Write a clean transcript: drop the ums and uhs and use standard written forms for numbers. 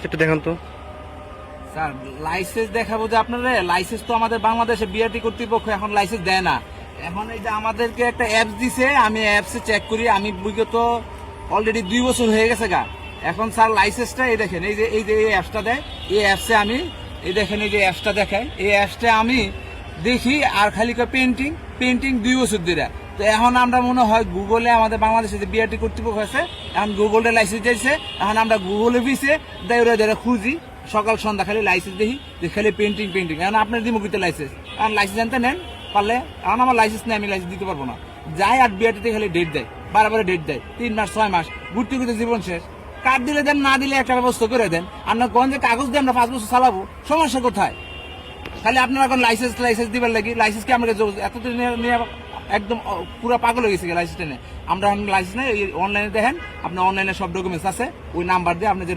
একটু দেখান তো। স্যার লাইসেন্স দেখাবো যে আপনারা, লাইসেন্স তো আমাদের বাংলাদেশে বিআরটি কর্তৃপক্ষ এখন লাইসেন্স দেয় না। এখন এই যে আমাদেরকে একটা অ্যাপস দিছে, আমি অ্যাপসে চেক করি, আমি বিগত অলরেডি 2 বছর হয়ে গেছে গা। এখন স্যার লাইসেন্সটা এই দেখেন, এই যে এই অ্যাপসটা দেয়, এই অ্যাপসে আমি এই দেখেন এই যে অ্যাপসটা দেখায়, এই অ্যাপসটা আমি দেখি আর খালি পেন্টিং পেন্টিং 2 বছর ধরে। তো এখন আমরা মনে হয় গুগলে আমাদের বাংলাদেশে যে বিআরটি কর্তৃপক্ষ আছে, এখন গুগলে লাইসেন্স দিয়েছে, এখন আমরা গুগলে বিছে দেয় খুঁজি সকাল সন্ধ্যা, খালি লাইসেন্স দেখি যে খালি পেন্টিং পেন্টিং। এখন আপনার দিমুখিতে লাইসেন্স, এখন লাইসেন্স আনতে নেন পারলে, এখন আমার লাইসেন্স নেই, আমি লাইসেন্স দিতে পারবো না। যাই আর বিআরটিতে খালি ডেট দেয়, বারে ডেট দেয়, 3 মাস 6 মাস, ঘুরতে ঘুরতে জীবন শেষ। কার্ড দিলে দেন, না দিলে একটা ব্যবস্থা করে দেন। আপনার কোন যে কাগজ দিয়ে আমরা 5 বছর চালাবো, সমস্যা কোথায়? খালি আপনার এখন লাইসেন্স দিবার লাগি, লাইসেন্স কি আমরা এতদিন নিয়ে একদম পুরো পাগল হয়ে গেছে লাইসেন্স নিয়ে। আমরা লাইসেন্স নেই, অনলাইনে দেখেন, আপনার অনলাইনে সব ডকুমেন্টস আছে, ওই নাম্বার দিয়ে আপনি যে